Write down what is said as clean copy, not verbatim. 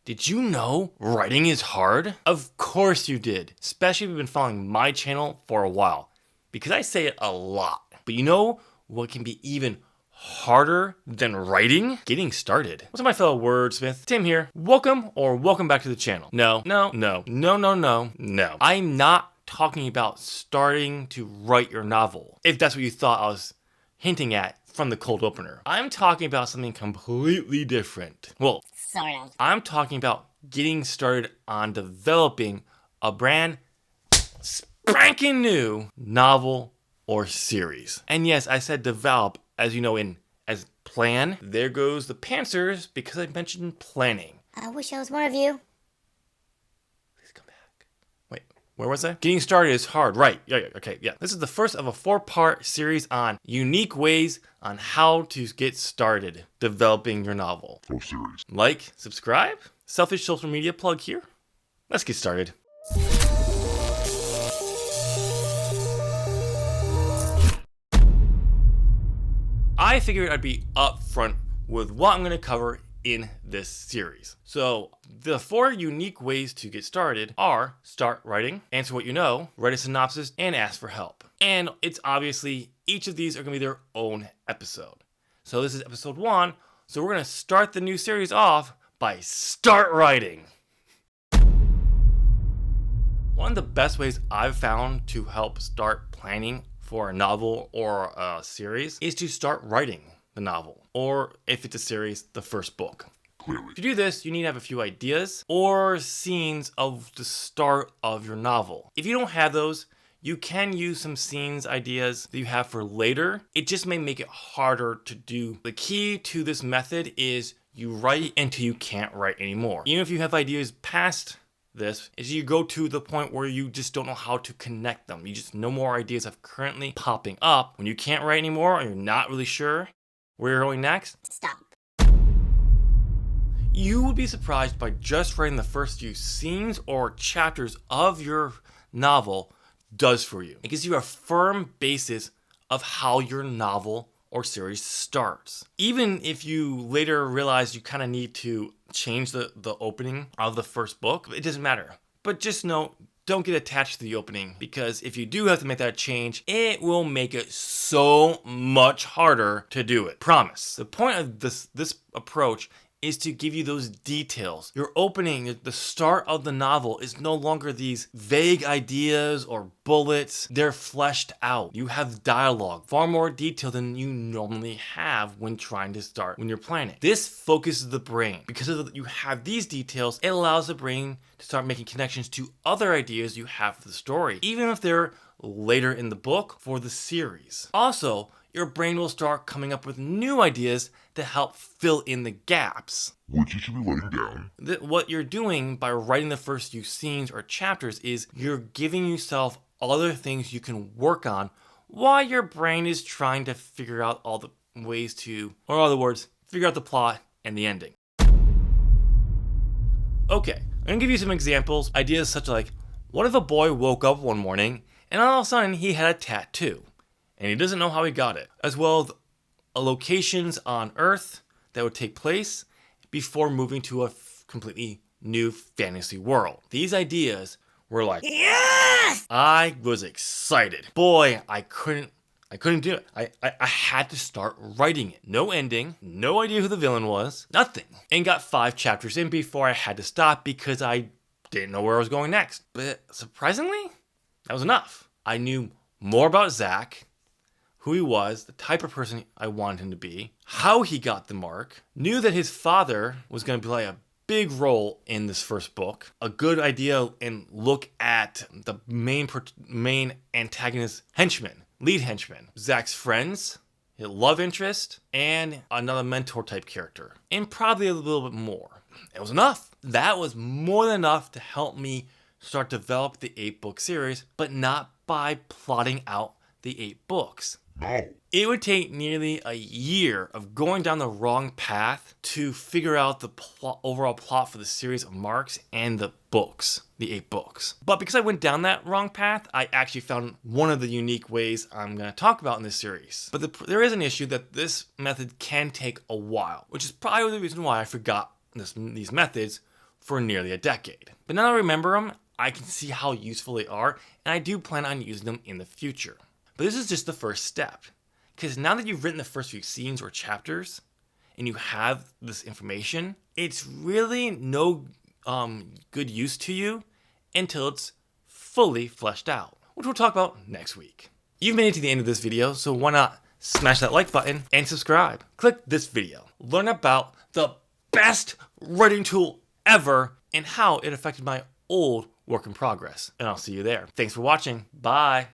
Did you know writing is hard? Of course you did, especially if you've been following my channel for a while, because I say it a lot. But you know what can be even harder than writing? Getting started. What's up, my fellow wordsmith? Tim here. Welcome back to the channel. No. I'm not talking about starting to write your novel, if that's what you thought I was hinting at from the cold opener. I'm talking about something completely different. Well, sort of. I'm talking about getting started on developing a brand spanking new novel or series. And yes, I said develop, as you know, as plan. There goes the pantsers because I mentioned planning. I wish I was one of you. Please come back. Wait, where was I? Getting started is hard, right? Yeah. This is the first of a 4-part series on unique ways on how to get started developing your novel or series. Like, subscribe, selfish social media plug here. Let's get started. I figured I'd be upfront with what I'm going to cover in this series. So the 4 unique ways to get started are start writing, answer what you know, write a synopsis, and ask for help. And it's obviously each of these are going to be their own episode. So this is episode 1. So we're going to start the new series off by start writing. One of the best ways I've found to help start planning for a novel or a series is to start writing the novel, or if it's a series, the first book. Clearly. To do this, you need to have a few ideas or scenes of the start of your novel. If you don't have those, you can use some scenes, ideas that you have for later. It just may make it harder to do. The key to this method is you write until you can't write anymore. Even if you have ideas past this, is you go to the point where you just don't know how to connect them. You just no more ideas are currently popping up. When you can't write anymore and you're not really sure where you're going next, Stop. you would be surprised by just writing the first few scenes or chapters of your novel does for you. It gives you a firm basis of how your novel or series starts. Even if you later realize you kind of need to change the opening of the first book, it doesn't matter. But just know, don't get attached to the opening, because if you do have to make that change, it will make it so much harder to do it. Promise. The point of this approach is to give you those details. Your opening, the start of the novel, is no longer these vague ideas or bullets. They're fleshed out. You have dialogue, far more detail than you normally have when trying to start, when you're planning. This focuses the brain. Because you have these details, it allows the brain to start making connections to other ideas you have for the story, even if they're later in the book for the series. Also, your brain will start coming up with new ideas to help fill in the gaps, which you should be writing down. What you're doing by writing the first few scenes or chapters is you're giving yourself other things you can work on while your brain is trying to figure out all the ways to, or in other words, figure out the plot and the ending. Okay, I'm gonna give you some examples, ideas such like, what if a boy woke up one morning and all of a sudden he had a tattoo? And he doesn't know how he got it, as well as locations on Earth that would take place before moving to a completely new fantasy world. These ideas were like, Yes! I was excited. Boy, I couldn't do it. I had to start writing it. No ending, no idea who the villain was, nothing. And got 5 chapters in before I had to stop because I didn't know where I was going next. But surprisingly, that was enough. I knew more about Zach, who he was, the type of person I wanted him to be, how he got the mark, knew that his father was going to play a big role in this first book, a good idea and look at the main antagonist lead henchman, Zach's friends, his love interest, and another mentor type character, and probably a little bit more. It was enough. That was more than enough to help me start develop the 8-book series, but not by plotting out the 8 books. No. It would take nearly a year of going down the wrong path to figure out the overall plot for the series of marks and the books, the 8 books. But because I went down that wrong path, I actually found one of the unique ways I'm going to talk about in this series. But there is an issue that this method can take a while, which is probably the reason why I forgot these methods for nearly a decade. But now that I remember them, I can see how useful they are, and I do plan on using them in the future. But this is just the first step, because now that you've written the first few scenes or chapters, and you have this information, it's really no good use to you until it's fully fleshed out, which we'll talk about next week. You've made it to the end of this video, so why not smash that like button and subscribe. Click this video. Learn about the best writing tool ever and how it affected my old work in progress. And I'll see you there. Thanks for watching. Bye.